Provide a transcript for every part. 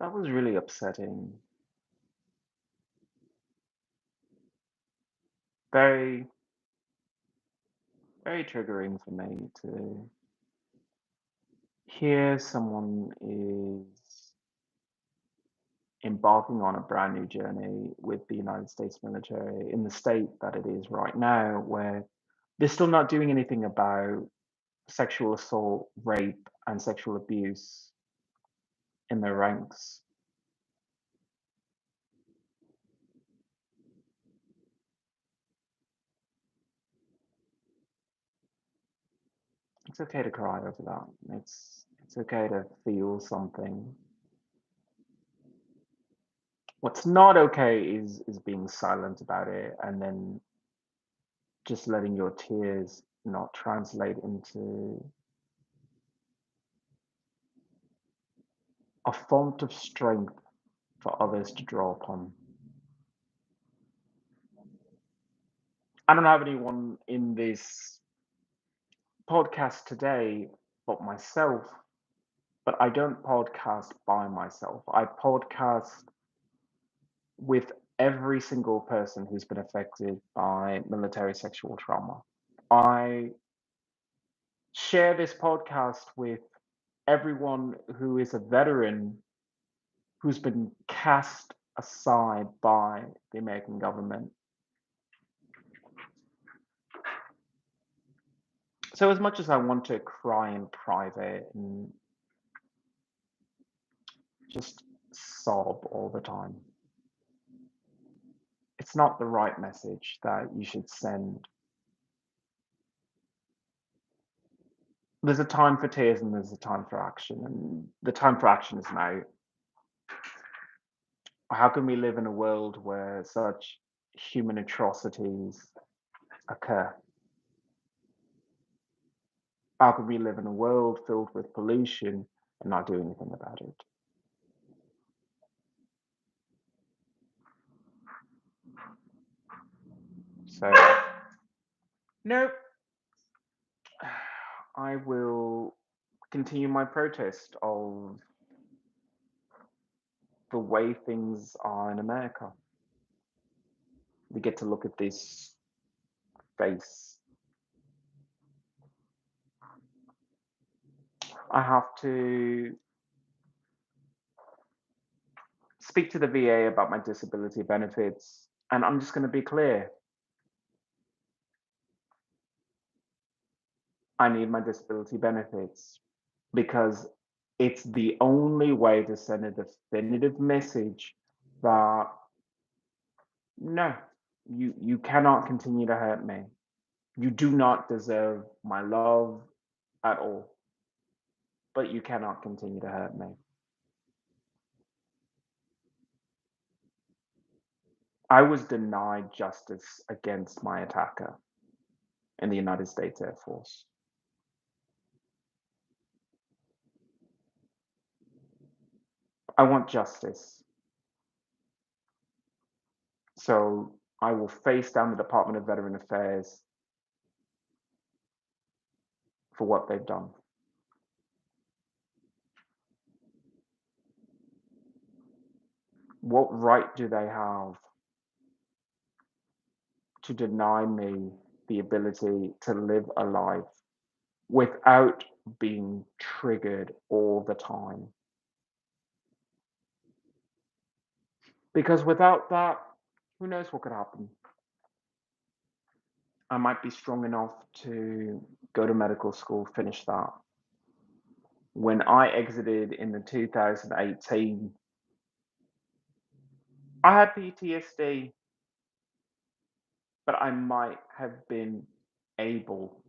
That was really upsetting. Very, very triggering for me to hear someone is embarking on a brand new journey with the United States military in the state that it is right now, where they're still not doing anything about sexual assault, rape, and sexual abuse in their ranks. It's okay to cry over that. It's okay to feel something. What's not okay is being silent about it and then just letting your tears not translate into a font of strength for others to draw upon. I don't have anyone in this podcast today but myself, but I don't podcast by myself. I podcast with every single person who's been affected by military sexual trauma. I share this podcast with everyone who is a veteran who's been cast aside by the American government. So, as much as I want to cry in private and just sob all the time, it's not the right message that you should send. There's a time for tears and there's a time for action, and the time for action is now. How can we live in a world where such human atrocities occur? How could we live in a world filled with pollution and not do anything about it? So, nope, I will continue my protest of the way things are in America. We get to look at this face. I have to speak to the VA about my disability benefits, and I'm just going to be clear. I need my disability benefits because it's the only way to send a definitive message that no, you cannot continue to hurt me. You do not deserve my love at all, but you cannot continue to hurt me. I was denied justice against my attacker in the United States Air Force. I want justice. So I will face down the Department of Veteran Affairs for what they've done. What right do they have to deny me the ability to live a life without being triggered all the time? Because without that, who knows what could happen? I might be strong enough to go to medical school, finish that. When I exited in the 2018, I had PTSD, but I might have been able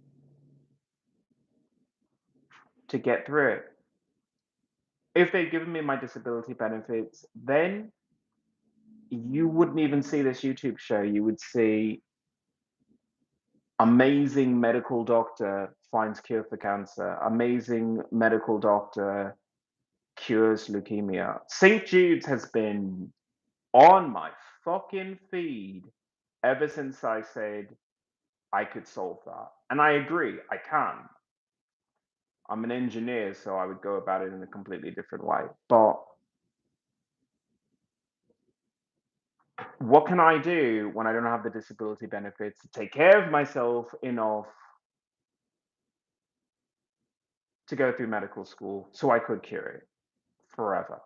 to get through it. If they'd given me my disability benefits, then you wouldn't even see this YouTube show. You would see amazing medical doctor finds cure for cancer, amazing medical doctor cures leukemia. St. Jude's has been on my fucking feed ever since I said I could solve that. And I agree, I can. I'm an engineer, so I would go about it in a completely different way. But what can I do when I don't have the disability benefits to take care of myself enough to go through medical school so I could cure it forever?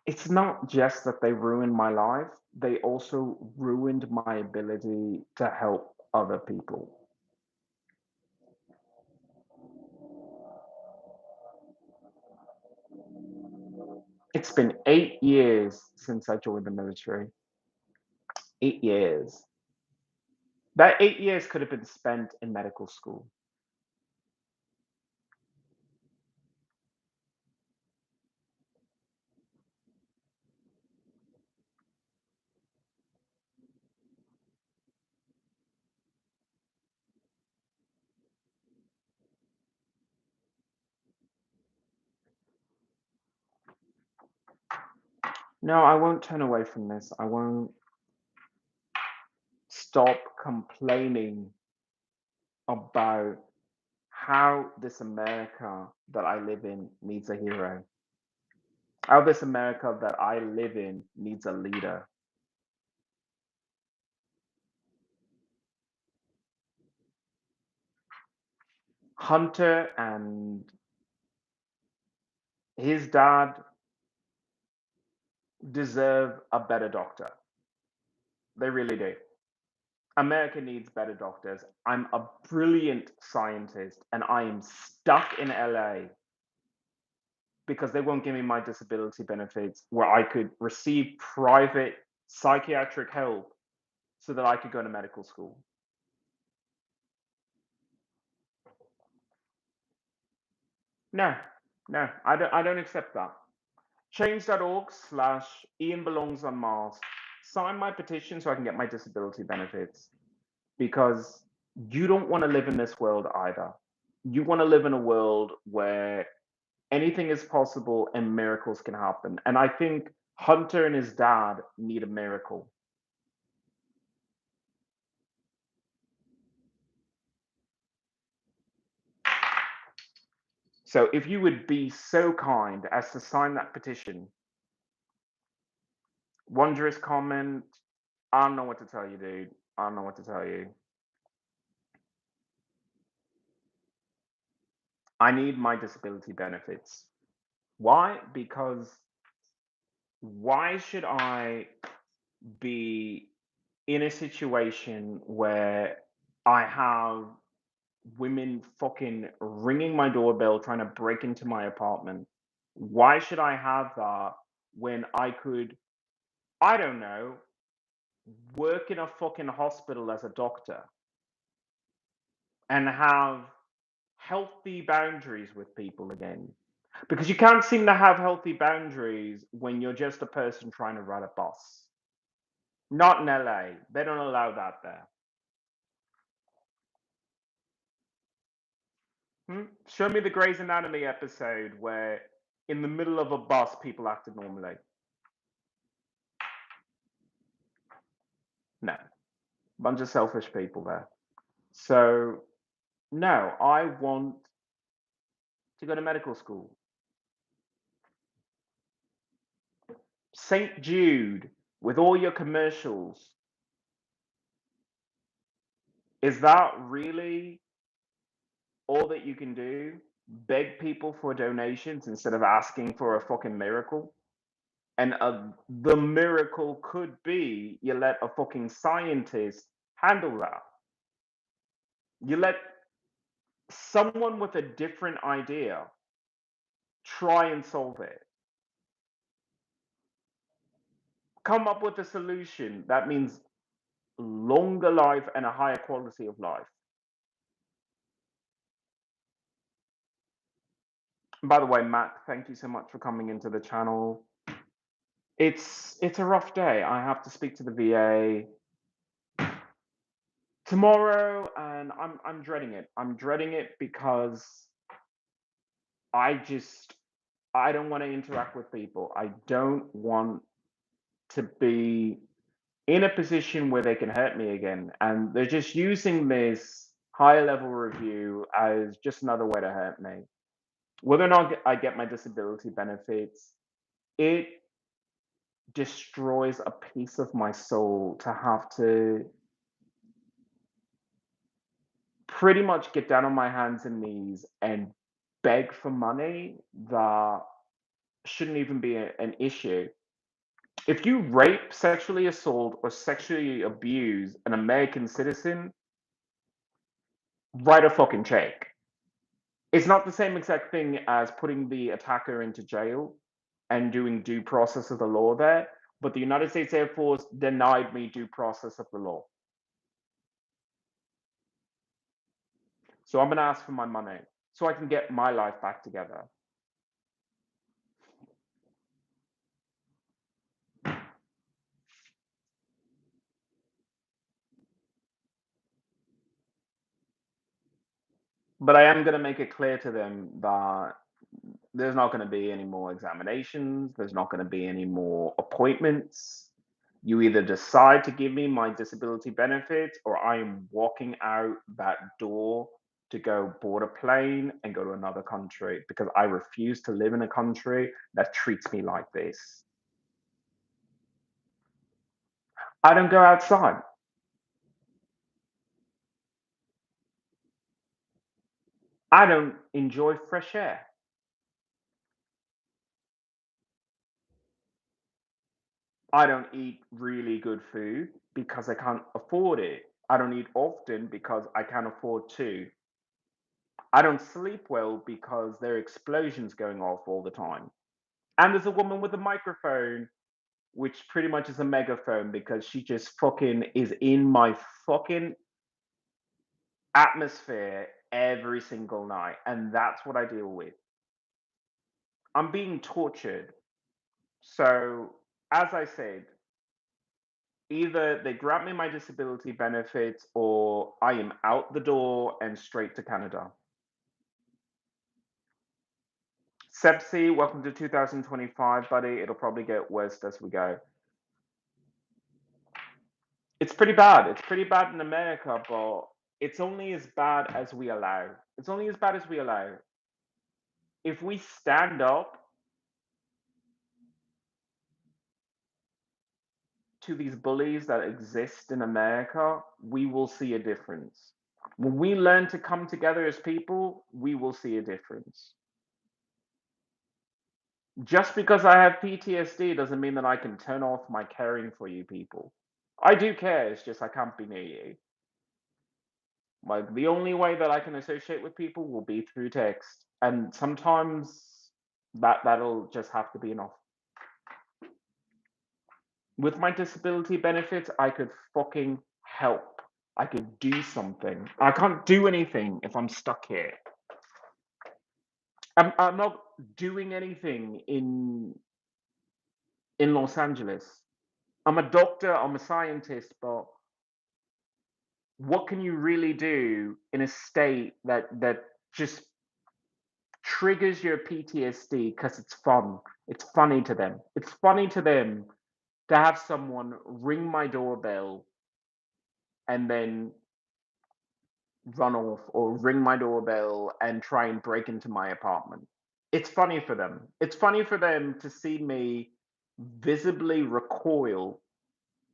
It's not just that they ruined my life, they also ruined my ability to help other people. It's been 8 years since I joined the military. 8 years. That 8 years could have been spent in medical school. No, I won't turn away from this. I won't stop complaining about how this America that I live in needs a hero. How this America that I live in needs a leader. Hunter and his dad deserve a better doctor. They really do. America needs better doctors. I'm a brilliant scientist and I am stuck in LA because they won't give me my disability benefits where I could receive private psychiatric help so that I could go to medical school. No, no, I don't accept that. Change.org/Ian belongs on Mars. Sign my petition so I can get my disability benefits because you don't want to live in this world either. You want to live in a world where anything is possible and miracles can happen. And I think Hunter and his dad need a miracle. So if you would be so kind as to sign that petition, wondrous comment. I don't know what to tell you, dude. I don't know what to tell you. I need my disability benefits. Why? Because why should I be in a situation where I have women fucking ringing my doorbell trying to break into my apartment? Why should I have that when I could, I don't know, work in a fucking hospital as a doctor and have healthy boundaries with people again? Because you can't seem to have healthy boundaries when you're just a person trying to ride a bus. Not in LA. They don't allow that there. Show me the Grey's Anatomy episode where in the middle of a bus people acted normally. No. Bunch of selfish people there. So, no, I want to go to medical school. St. Jude, with all your commercials, is that really all that you can do? Beg people for donations instead of asking for a fucking miracle? And the miracle could be you let a fucking scientist handle that. You let someone with a different idea try and solve it. Come up with a solution that means longer life and a higher quality of life. By the way, Matt, thank you so much for coming into the channel. It's a rough day. I have to speak to the VA tomorrow, and I'm dreading it. I'm dreading it because I don't want to interact with people. I don't want to be in a position where they can hurt me again. And they're just using this higher level review as just another way to hurt me. Whether or not I get my disability benefits, it destroys a piece of my soul to have to pretty much get down on my hands and knees and beg for money that shouldn't even be an issue. If you rape, sexually assault, or sexually abuse an American citizen, write a fucking check. It's not the same exact thing as putting the attacker into jail and doing due process of the law there, but the United States Air Force denied me due process of the law. So I'm gonna ask for my money so I can get my life back together. But I am gonna make it clear to them that there's not gonna be any more examinations, there's not gonna be any more appointments. You either decide to give me my disability benefits or I am walking out that door to go board a plane and go to another country because I refuse to live in a country that treats me like this. I don't go outside. I don't enjoy fresh air. I don't eat really good food because I can't afford it. I don't eat often because I can't afford to. I don't sleep well because there are explosions going off all the time. And there's a woman with a microphone, which pretty much is a megaphone because she just fucking is in my fucking atmosphere every single night. And that's what I deal with. I'm being tortured. So, as I said, either they grant me my disability benefits or I am out the door and straight to Canada. Sepsi, welcome to 2025, buddy. It'll probably get worse as we go. It's pretty bad. It's pretty bad in America, but it's only as bad as we allow. It's only as bad as we allow. If we stand up to these bullies that exist in America, we will see a difference. When we learn to come together as people, we will see a difference. Just because I have PTSD doesn't mean that I can turn off my caring for you people. I do care, it's just I can't be near you. Like the only way that I can associate with people will be through text. And sometimes that'll just have to be enough. With my disability benefits, I could fucking help. I could do something. I can't do anything if I'm stuck here. I'm not doing anything in Los Angeles. I'm a doctor, I'm a scientist, but what can you really do in a state that just triggers your PTSD because it's fun? It's funny to them. It's funny to them to have someone ring my doorbell and then run off or ring my doorbell and try and break into my apartment. It's funny for them. It's funny for them to see me visibly recoil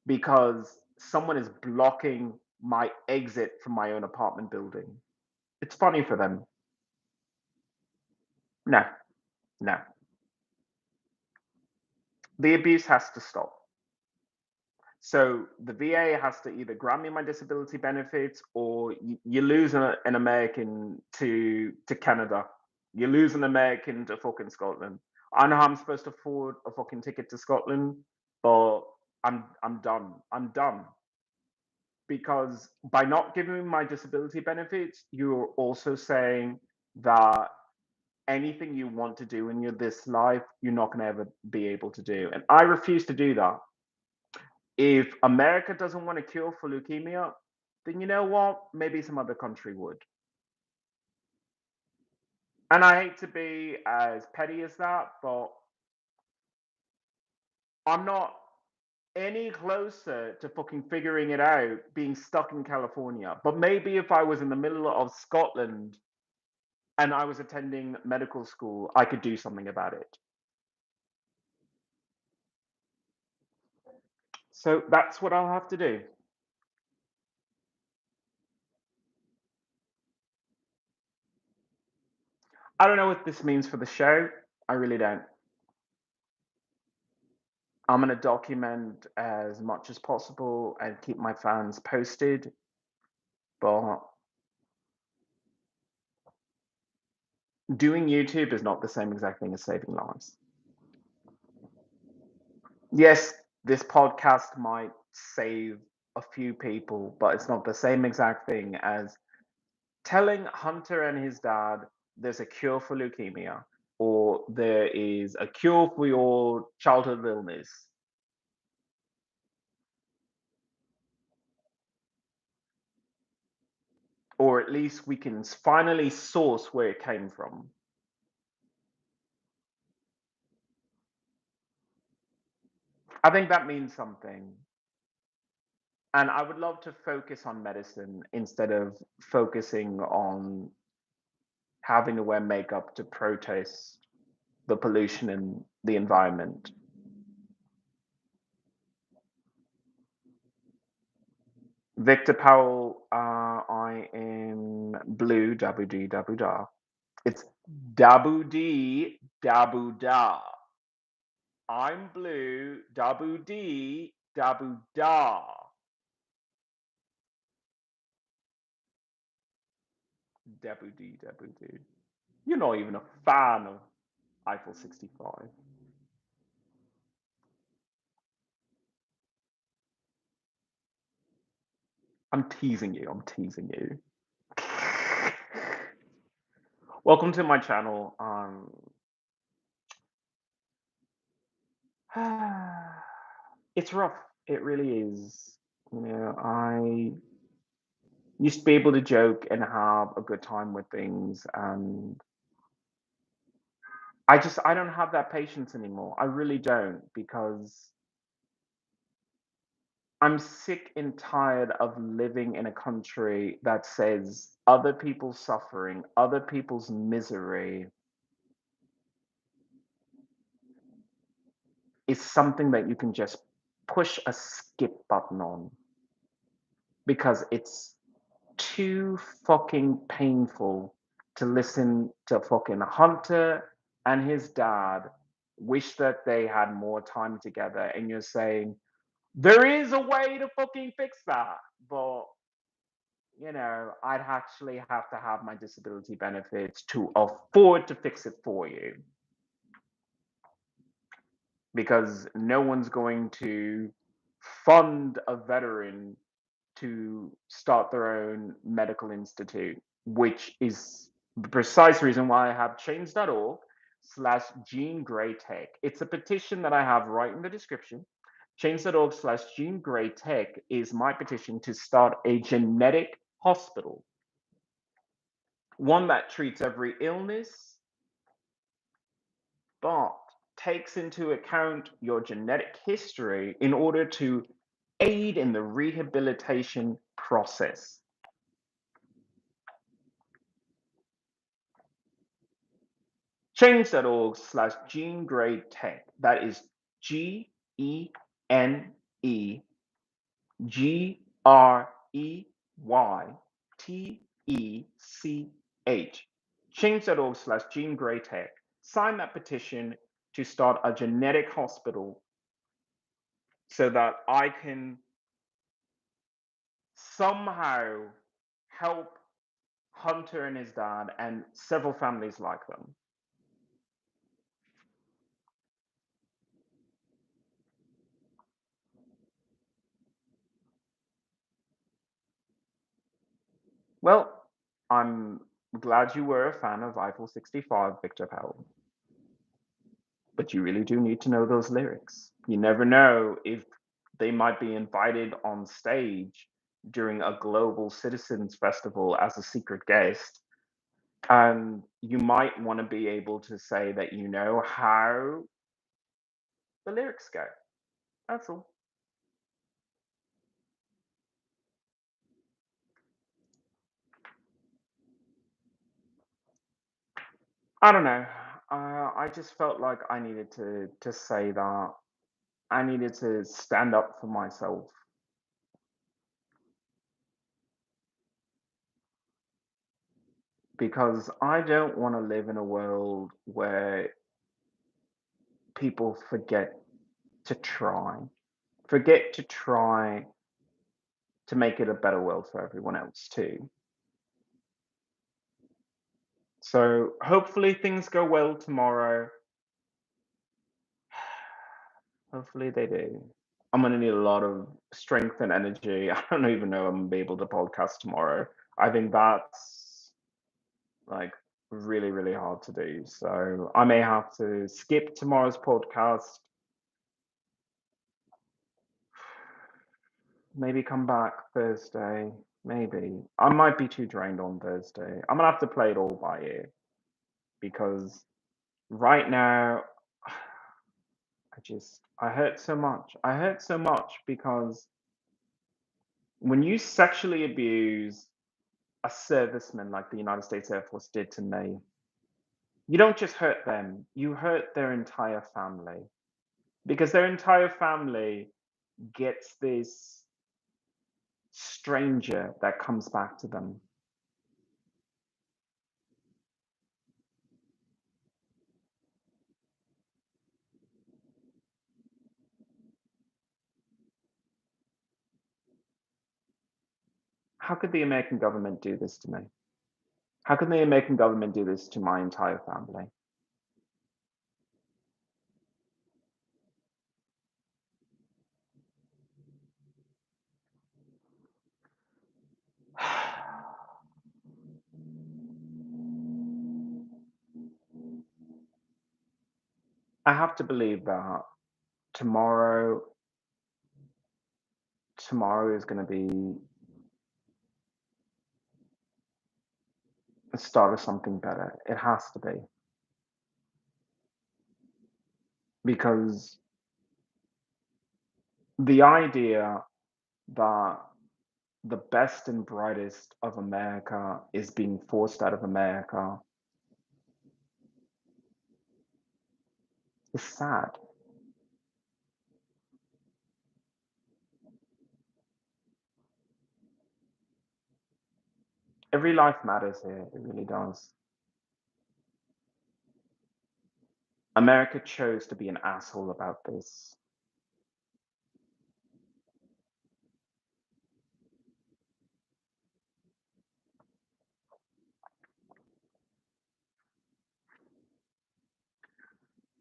because someone is blocking my exit from my own apartment building. It's funny for them. No, no. The abuse has to stop. So the VA has to either grant me my disability benefits or you lose an American to Canada. You lose an American to fucking Scotland. I know how I'm supposed to afford a fucking ticket to Scotland, but I'm done. I'm done. Because by not giving me my disability benefits, you're also saying that anything you want to do in your this life, you're not going to ever be able to do. And I refuse to do that. If America doesn't want a cure for leukemia, then you know what? Maybe some other country would. And I hate to be as petty as that, but I'm not any closer to fucking figuring it out being stuck in California. But maybe if I was in the middle of Scotland and I was attending medical school, I could do something about it. So that's what I'll have to do. I don't know what this means for the show. I really don't. I'm going to document as much as possible and keep my fans posted. But doing YouTube is not the same exact thing as saving lives. Yes, this podcast might save a few people, but it's not the same exact thing as telling Hunter and his dad there's a cure for leukemia or there is a cure for your childhood illness. Or at least we can finally source where it came from. I think that means something. And I would love to focus on medicine instead of focusing on having to wear makeup to protest the pollution in the environment. Victor Powell, I am blue, dabu dee dabu da. It's dabu dee dabu da. I'm blue, dabu dee dabu da. Dabu dee dabu dee. You're not even a fan of Eiffel 65. I'm teasing you. I'm teasing you. Welcome to my channel. It's rough. It really is. You know, I used to be able to joke and have a good time with things, and I don't have that patience anymore. I really don't, because I'm sick and tired of living in a country that says other people's suffering, other people's misery is something that you can just push a skip button on because it's too fucking painful to listen to fucking Hunter and his dad wish that they had more time together, and you're saying there is a way to fucking fix that, but you know, I'd actually have to have my disability benefits to afford to fix it for you, because no one's going to fund a veteran to start their own medical institute, which is the precise reason why I have change.org/Jean Grey Tech. It's a petition that I have right in the description. Change.org/Jean Grey Tech is my petition to start a genetic hospital, one that treats every illness, but takes into account your genetic history in order to aid in the rehabilitation process. Change.org/Jean Grey Tech. That is GENEGREYTECH. Change.org/Jean Grey Tech. Sign that petition to start a genetic hospital so that I can somehow help Hunter and his dad and several families like them. Well, I'm glad you were a fan of Eiffel 65, Victor Powell. But you really do need to know those lyrics. You never know if they might be invited on stage during a global citizens festival as a secret guest. And you might want to be able to say that you know how the lyrics go. That's all. I don't know. I just felt like I needed to say that. I needed to stand up for myself because I don't want to live in a world where people to try, forget to try to make it a better world for everyone else too. So hopefully things go well tomorrow. Hopefully they do. I'm gonna need a lot of strength and energy. I don't even know if I'm gonna be able to podcast tomorrow. I think that's like really, really hard to do. So I may have to skip tomorrow's podcast, maybe come back Thursday. Maybe. I might be too drained on Thursday. I'm gonna have to play it all by ear because right now I hurt so much. I hurt so much because when you sexually abuse a serviceman like the United States Air Force did to me, you don't just hurt them, you hurt their entire family because their entire family gets this stranger that comes back to them. How could the American government do this to me? How can the American government do this to my entire family? I have to believe that tomorrow tomorrow is going to be the start of something better. It has to be because the idea that the best and brightest of America is being forced out of America is sad. Every life matters here. It really does. America chose to be an asshole about this.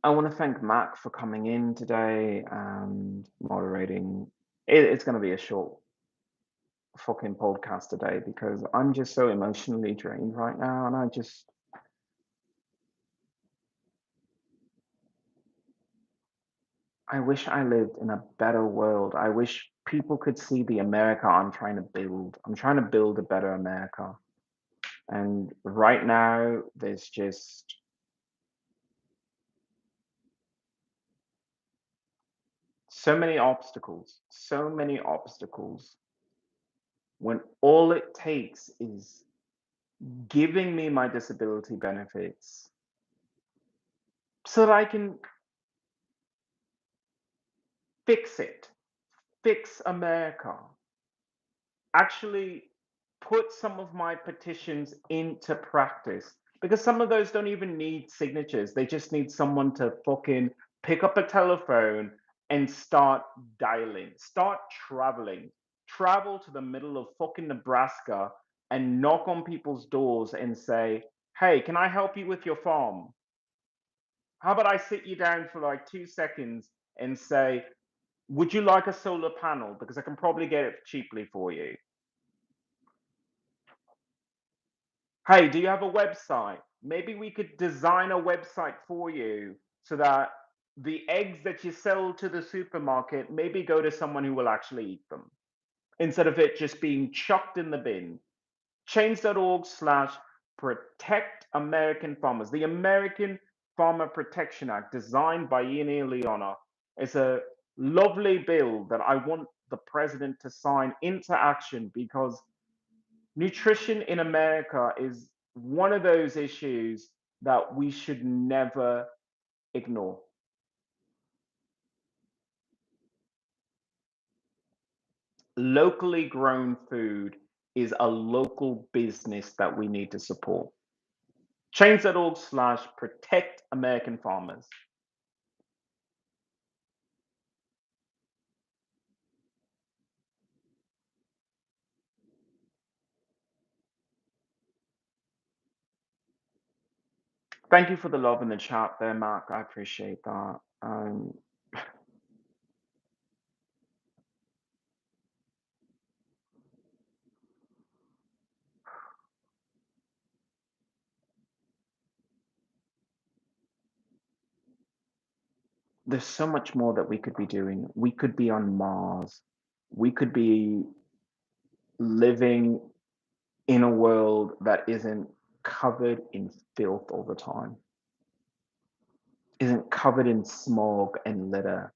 I want to thank Mac for coming in today and moderating. It's going to be a short fucking podcast today because I'm just so emotionally drained right now, and I wish I lived in a better world. I wish people could see the America I'm trying to build. I'm trying to build a better America. And right now, there's just so many obstacles when all it takes is giving me my disability benefits so that I can fix it, fix America, actually put some of my petitions into practice because some of those don't even need signatures. They just need someone to fucking pick up a telephone and start dialing, start traveling, travel to the middle of fucking Nebraska and knock on people's doors and say, hey, can I help you with your farm? How about I sit you down for like 2 seconds and say, would you like a solar panel? Because I can probably get it cheaply for you. Hey, do you have a website? Maybe we could design a website for you so that the eggs that you sell to the supermarket maybe go to someone who will actually eat them instead of it just being chucked in the bin. Change.org/protect American farmers. The American Farmer Protection Act, designed by XIlyana, is a lovely bill that I want the president to sign into action because nutrition in America is one of those issues that we should never ignore. Locally grown food is a local business that we need to support. Change.org/protect American farmers. Thank you for the love in the chat there, Mark. I appreciate that. There's so much more that we could be doing. We could be on Mars. We could be living in a world that isn't covered in filth all the time, isn't covered in smog and litter.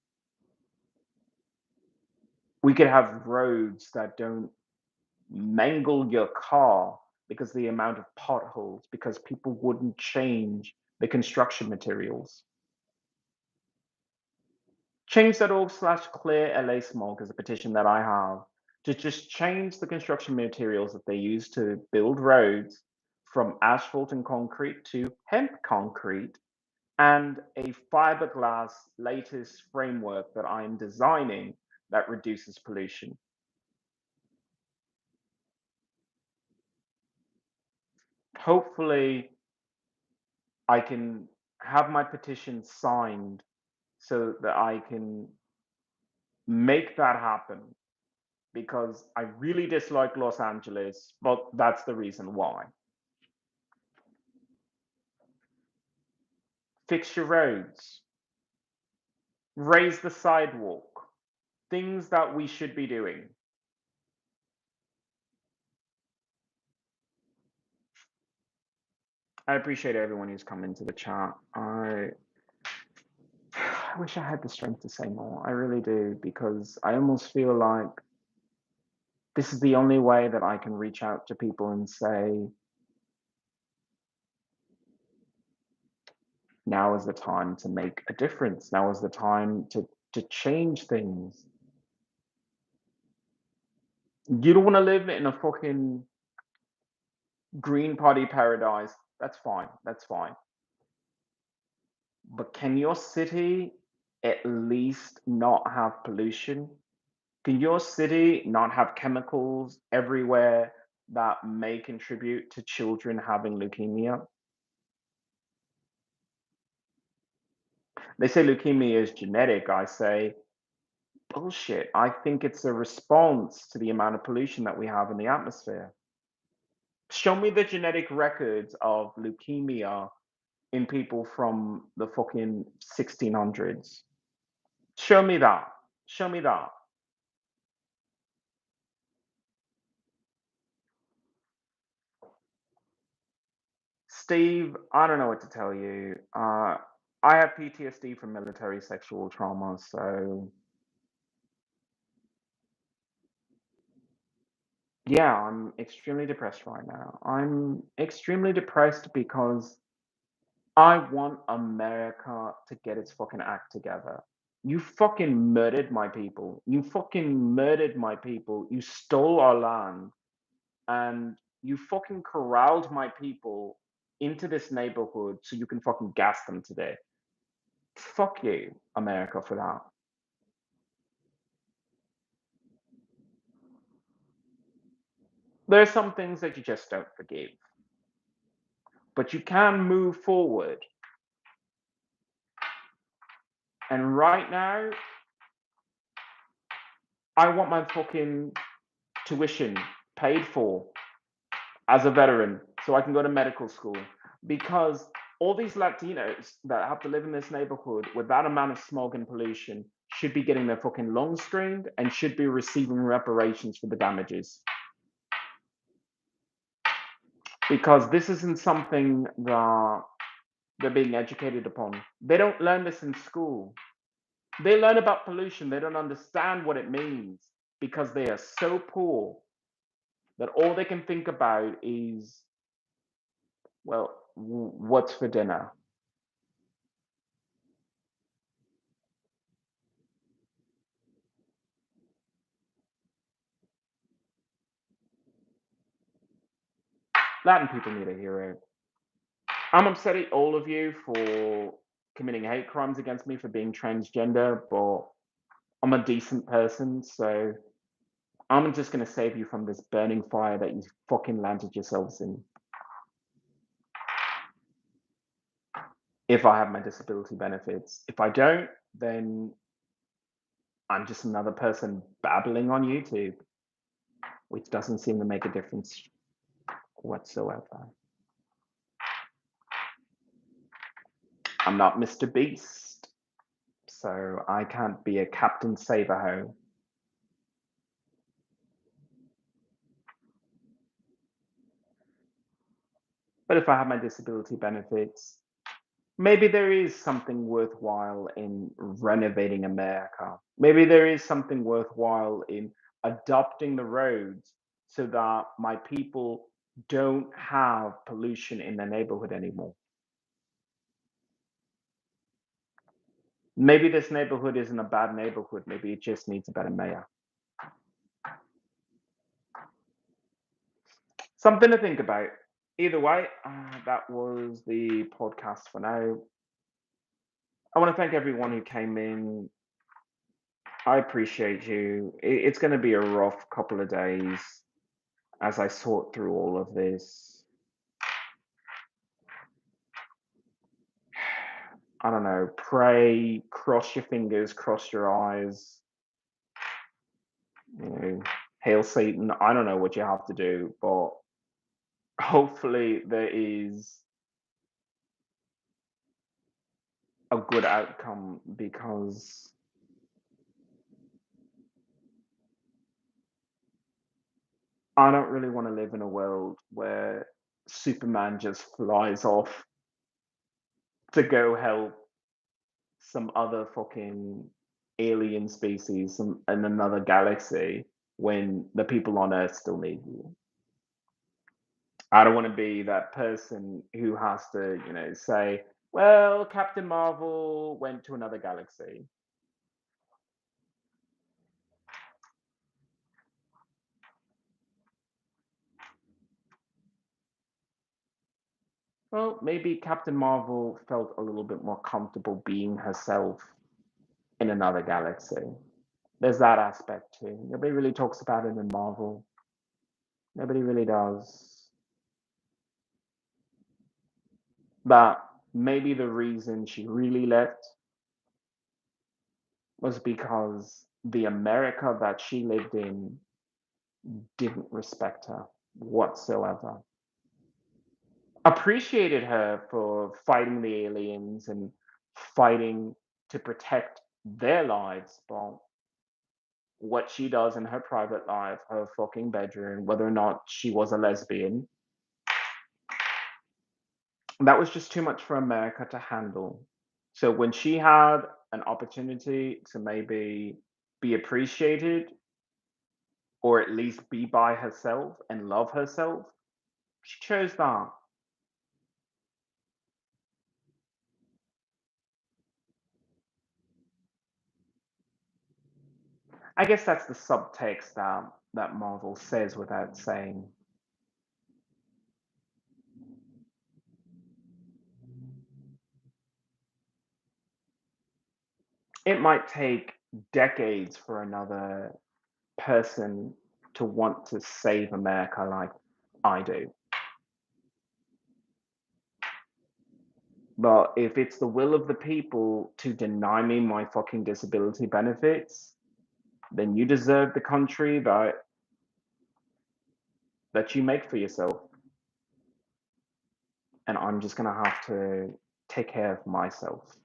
We could have roads that don't mangle your car because the amount of potholes, because people wouldn't change the construction materials. Change.org/clear LA smog is a petition that I have to just change the construction materials that they use to build roads from asphalt and concrete to hemp concrete, and a fiberglass lattice framework that I'm designing that reduces pollution. Hopefully, I can have my petition signed so that I can make that happen, because I really dislike Los Angeles, but that's the reason why. Fix your roads, raise the sidewalk, things that we should be doing. I appreciate everyone who's come into the chat. I wish I had the strength to say more. I really do, because I almost feel like this is the only way that I can reach out to people and say, now is the time to make a difference. Now is the time to change things. You don't want to live in a fucking Green Party paradise. That's fine. That's fine. But can your city at least not have pollution? Can your city not have chemicals everywhere that may contribute to children having leukemia? They say leukemia is genetic. I say, bullshit. I think it's a response to the amount of pollution that we have in the atmosphere. Show me the genetic records of leukemia in people from the fucking 1600s. Show me that. Show me that. Steve, I don't know what to tell you. I have PTSD from military sexual trauma, so yeah, I'm extremely depressed right now. I'm extremely depressed because I want America to get its fucking act together. You fucking murdered my people. You fucking murdered my people. You stole our land, and you fucking corralled my people into this neighborhood so you can fucking gas them today. Fuck you, America, for that. There are some things that you just don't forgive, but you can move forward. And right now, I want my fucking tuition paid for as a veteran so I can go to medical school, because all these Latinos that have to live in this neighborhood with that amount of smog and pollution should be getting their fucking lungs screened and should be receiving reparations for the damages. Because this isn't something that they're being educated upon. They don't learn this in school. They learn about pollution. They don't understand what it means because they are so poor that all they can think about is, well, What's for dinner? Latin people need a hero. I'm upset at all of you for committing hate crimes against me for being transgender, but I'm a decent person, so I'm just gonna save you from this burning fire that you fucking landed yourselves in. If I have my disability benefits. If I don't, then I'm just another person babbling on YouTube, which doesn't seem to make a difference whatsoever. I'm not Mr. Beast, so I can't be a Captain Save-A-Ho. But if I have my disability benefits, maybe there is something worthwhile in renovating America. Maybe there is something worthwhile in adopting the roads so that my people don't have pollution in their neighborhood anymore. Maybe this neighborhood isn't a bad neighborhood. Maybe it just needs a better mayor. Something to think about. Either way, that was the podcast for now. I want to thank everyone who came in. I appreciate you. It's going to be a rough couple of days as I sort through all of this. I don't know. Pray, cross your fingers, cross your eyes. You know, hail Satan. I don't know what you have to do, but hopefully there is a good outcome, because I don't really want to live in a world where Superman just flies off to go help some other fucking alien species in another galaxy when the people on Earth still need you. I don't want to be that person who has to, say, well, Captain Marvel went to another galaxy. Well, maybe Captain Marvel felt a little bit more comfortable being herself in another galaxy. There's that aspect too. Nobody really talks about it in Marvel. Nobody really does. But maybe the reason she really left was because the America that she lived in didn't respect her whatsoever. Appreciated her for fighting the aliens and fighting to protect their lives, but what she does in her private life, her fucking bedroom, whether or not she was a lesbian, that was just too much for America to handle. So when she had an opportunity to maybe be appreciated, or at least be by herself and love herself, she chose that. I guess that's the subtext that Marvel says without saying. It might take decades for another person to want to save America like I do. But if it's the will of the people to deny me my fucking disability benefits, then you deserve the country that you make for yourself. And I'm just gonna have to take care of myself.